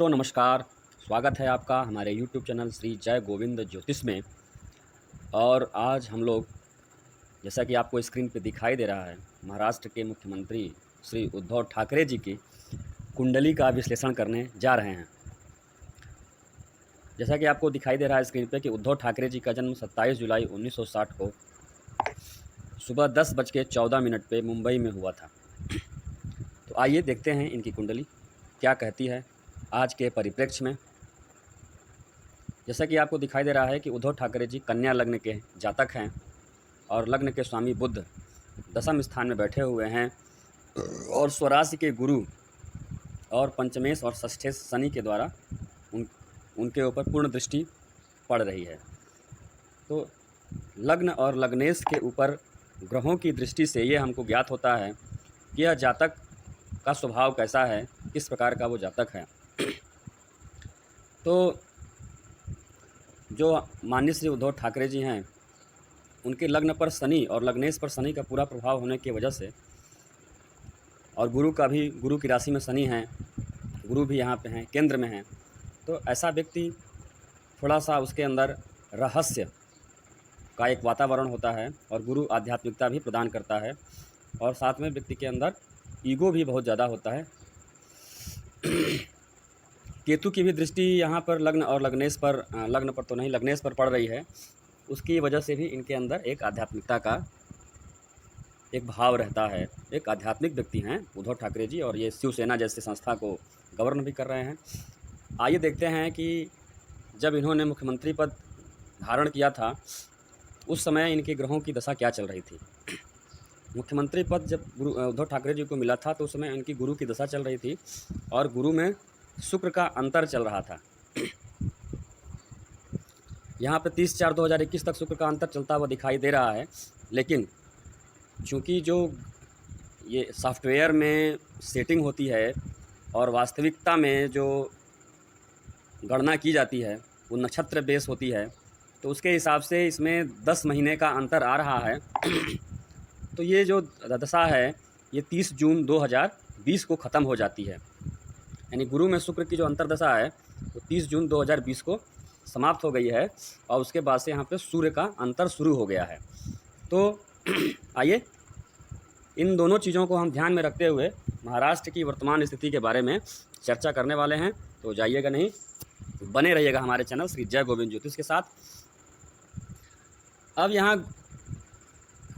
मित्रों नमस्कार। स्वागत है आपका हमारे YouTube चैनल श्री जय गोविंद ज्योतिष में। और आज हम लोग, जैसा कि आपको स्क्रीन पे दिखाई दे रहा है, महाराष्ट्र के मुख्यमंत्री श्री उद्धव ठाकरे जी की कुंडली का विश्लेषण करने जा रहे हैं। जैसा कि आपको दिखाई दे रहा है स्क्रीन पे कि उद्धव ठाकरे जी का जन्म 27 जुलाई 1960 को सुबह 10:14 पे मुंबई में हुआ था। तो आइए देखते हैं इनकी कुंडली क्या कहती है आज के परिप्रेक्ष्य में। जैसा कि आपको दिखाई दे रहा है कि उद्धव ठाकरे जी कन्या लग्न के जातक हैं और लग्न के स्वामी बुध दशम स्थान में बैठे हुए हैं और स्वराशि के गुरु और पंचमेश और षष्ठेश शनि के द्वारा उनके ऊपर पूर्ण दृष्टि पड़ रही है। तो लग्न और लग्नेश के ऊपर ग्रहों की दृष्टि से ये हमको ज्ञात होता है कि यह जातक का स्वभाव कैसा है, किस प्रकार का वो जातक है। तो जो माननीय श्री उद्धव ठाकरे जी हैं, उनके लग्न पर शनि और लग्नेश पर शनि का पूरा प्रभाव होने की वजह से, और गुरु की राशि में शनि हैं, गुरु भी यहाँ पे हैं, केंद्र में हैं, तो ऐसा व्यक्ति थोड़ा सा उसके अंदर रहस्य का एक वातावरण होता है और गुरु आध्यात्मिकता भी प्रदान करता है और साथ में व्यक्ति के अंदर ईगो भी बहुत ज़्यादा होता है। केतु की भी दृष्टि यहाँ पर लग्न और लग्नेश पर, लग्न पर तो नहीं, लग्नेश पर पड़ रही है। उसकी वजह से भी इनके अंदर एक आध्यात्मिकता का एक भाव रहता है। एक आध्यात्मिक व्यक्ति हैं उद्धव ठाकरे जी और ये शिवसेना जैसे संस्था को गवर्न भी कर रहे हैं। आइए देखते हैं कि जब इन्होंने मुख्यमंत्री पद धारण किया था उस समय इनके ग्रहों की दशा क्या चल रही थी। मुख्यमंत्री पद जब उद्धव ठाकरे जी को मिला था तो उस समय इनकी गुरु की दशा चल रही थी और गुरु में शुक्र का अंतर चल रहा था। यहाँ पे 30/4/2021 तक शुक्र का अंतर चलता हुआ दिखाई दे रहा है। लेकिन चूँकि जो ये सॉफ्टवेयर में सेटिंग होती है और वास्तविकता में जो गणना की जाती है वो नक्षत्र बेस होती है, तो उसके हिसाब से इसमें 10 महीने का अंतर आ रहा है। तो ये जो दशा है ये 30 जून 2020 को ख़त्म हो जाती है। यानी गुरु में शुक्र की जो अंतरदशा है वो 30 जून 2020 को समाप्त हो गई है और उसके बाद से यहाँ पे सूर्य का अंतर शुरू हो गया है। तो आइए इन दोनों चीज़ों को हम ध्यान में रखते हुए महाराष्ट्र की वर्तमान स्थिति के बारे में चर्चा करने वाले हैं। तो जाइएगा नहीं, बने रहिएगा हमारे चैनल श्री जय गोविंद ज्योतिष के साथ। अब यहाँ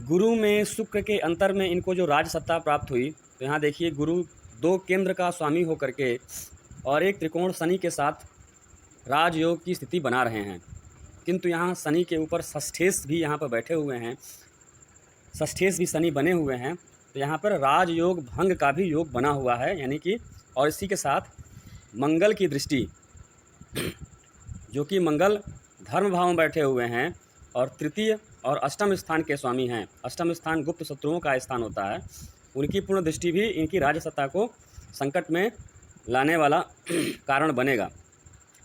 गुरु में शुक्र के अंतर में इनको जो राज सत्ता प्राप्त हुई, तो यहाँ देखिए गुरु 2 केंद्र का स्वामी होकर के और एक त्रिकोण शनि के साथ राजयोग की स्थिति बना रहे हैं। किंतु यहाँ शनि के ऊपर षष्ठेश भी यहाँ पर बैठे हुए हैं, षष्ठेश भी शनि बने हुए हैं। तो यहाँ पर राजयोग भंग का भी योग बना हुआ है, यानी कि, और इसी के साथ मंगल की दृष्टि, जो कि मंगल धर्म भाव में बैठे हुए हैं और तृतीय और अष्टम स्थान के स्वामी हैं। अष्टम स्थान गुप्त शत्रुओं का स्थान होता है। उनकी पूर्ण दृष्टि भी इनकी राजसत्ता को संकट में लाने वाला कारण बनेगा।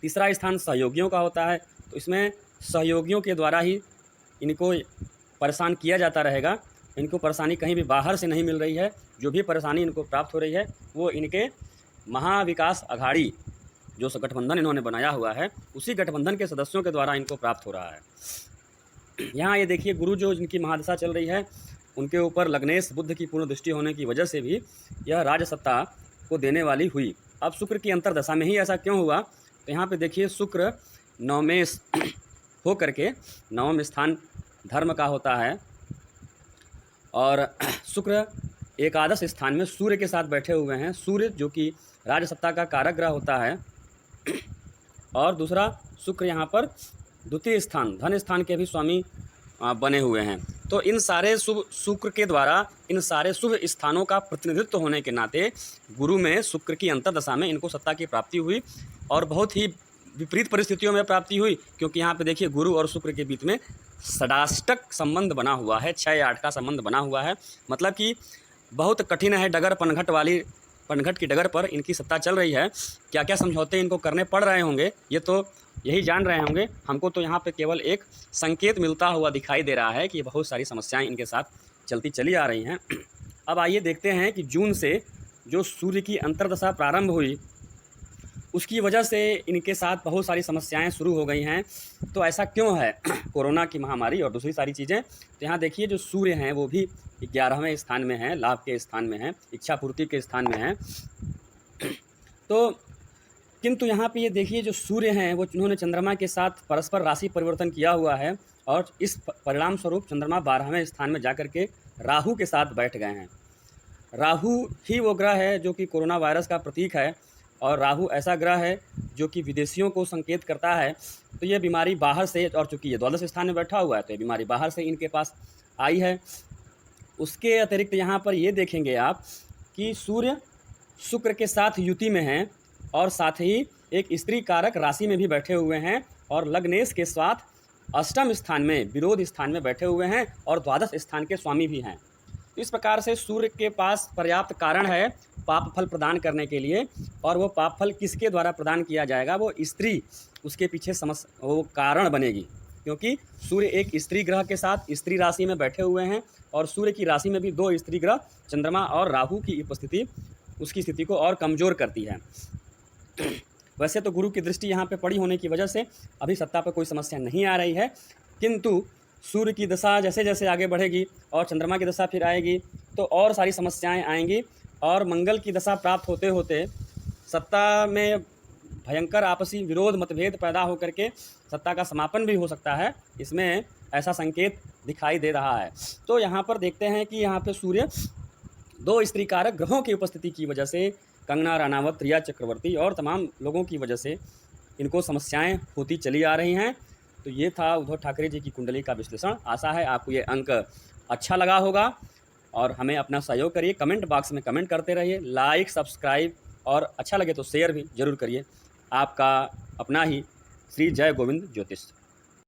तीसरा स्थान सहयोगियों का होता है, तो इसमें सहयोगियों के द्वारा ही इनको परेशान किया जाता रहेगा। इनको परेशानी कहीं भी बाहर से नहीं मिल रही है। जो भी परेशानी इनको प्राप्त हो रही है वो इनके महाविकास अघाड़ी जो गठबंधन इन्होंने बनाया हुआ है, उसी गठबंधन के सदस्यों के द्वारा इनको प्राप्त हो रहा है। यहाँ ये देखिए गुरु जो इनकी महादशा चल रही है, उनके ऊपर लग्नेश बुध की पूर्ण दृष्टि होने की वजह से भी यह राजसत्ता को देने वाली हुई। अब शुक्र की अंतरदशा में ही ऐसा क्यों हुआ, तो यहाँ पे देखिए शुक्र नवमेश हो करके, नवम स्थान धर्म का होता है और शुक्र एकादश स्थान में सूर्य के साथ बैठे हुए हैं। सूर्य जो कि राजसत्ता का कारक ग्रह होता है और दूसरा शुक्र यहाँ पर द्वितीय स्थान धन स्थान के भी स्वामी बने हुए हैं। तो इन सारे शुभ शुक्र के द्वारा इन सारे शुभ स्थानों का प्रतिनिधित्व होने के नाते गुरु में शुक्र की अंतरदशा में इनको सत्ता की प्राप्ति हुई और बहुत ही विपरीत परिस्थितियों में प्राप्ति हुई, क्योंकि यहाँ पे देखिए गुरु और शुक्र के बीच में षडाष्टक संबंध बना हुआ है, 6-8 का संबंध बना हुआ है। मतलब कि बहुत कठिन है, डगर पनघट की डगर पर इनकी सत्ता चल रही है। क्या क्या समझौते इनको करने पड़ रहे होंगे ये तो यही जान रहे होंगे। हमको तो यहाँ पे केवल एक संकेत मिलता हुआ दिखाई दे रहा है कि बहुत सारी समस्याएं इनके साथ चलती चली आ रही हैं। अब आइए देखते हैं कि जून से जो सूर्य की अंतर्दशा प्रारंभ हुई उसकी वजह से इनके साथ बहुत सारी समस्याएं शुरू हो गई हैं। तो ऐसा क्यों है? कोरोना की महामारी और दूसरी सारी चीज़ें। तो यहाँ देखिए जो सूर्य हैं वो भी 11वें स्थान में हैं, लाभ के स्थान में हैं, इच्छा पूर्ति के स्थान में हैं। तो किंतु यहाँ पे ये देखिए जो सूर्य हैं वो उन्होंने चंद्रमा के साथ परस्पर राशि परिवर्तन किया हुआ है और इस परिणाम स्वरूप चंद्रमा 12वें स्थान में जाकर के राहु के साथ बैठ गए हैं। राहु ही वो ग्रह है जो कि कोरोना वायरस का प्रतीक है और राहु ऐसा ग्रह है जो कि विदेशियों को संकेत करता है। तो ये बीमारी बाहर से, और चूँकि ये द्वादश स्थान में बैठा हुआ है तो ये बीमारी बाहर से इनके पास आई है। उसके अतिरिक्त यहाँ पर ये देखेंगे आप कि सूर्य शुक्र के साथ युति में हैं और साथ ही एक स्त्री कारक राशि में भी बैठे हुए हैं और लग्नेश के साथ अष्टम स्थान में, विरोध स्थान में बैठे हुए हैं और द्वादश स्थान के स्वामी भी हैं। इस प्रकार से सूर्य के पास पर्याप्त कारण है पाप फल प्रदान करने के लिए, और वो पाप फल किसके द्वारा प्रदान किया जाएगा? वो स्त्री उसके पीछे वो कारण बनेगी, क्योंकि सूर्य एक स्त्री ग्रह के साथ स्त्री राशि में बैठे हुए हैं और सूर्य की राशि में भी 2 स्त्री ग्रह चंद्रमा और राहु की उपस्थिति उसकी स्थिति को और कमज़ोर करती है। वैसे तो गुरु की दृष्टि यहाँ पे पड़ी होने की वजह से अभी सत्ता पर कोई समस्या नहीं आ रही है, किंतु सूर्य की दशा जैसे जैसे आगे बढ़ेगी और चंद्रमा की दशा फिर आएगी तो और सारी समस्याएं आएंगी और मंगल की दशा प्राप्त होते होते सत्ता में भयंकर आपसी विरोध मतभेद पैदा होकर के सत्ता का समापन भी हो सकता है। इसमें ऐसा संकेत दिखाई दे रहा है। तो यहाँ पर देखते हैं कि यहाँ पे सूर्य 2 स्त्री कारक ग्रहों की उपस्थिति की वजह से कंगना रनावत, रिया चक्रवर्ती और तमाम लोगों की वजह से इनको समस्याएं होती चली आ रही हैं। तो ये था उद्धव ठाकरे जी की कुंडली का विश्लेषण। आशा है आपको ये अंक अच्छा लगा होगा और हमें अपना सहयोग करिए, कमेंट बॉक्स में कमेंट करते रहिए, लाइक, सब्सक्राइब और अच्छा लगे तो शेयर भी ज़रूर करिए। आपका अपना ही श्री जय गोविंद ज्योतिष।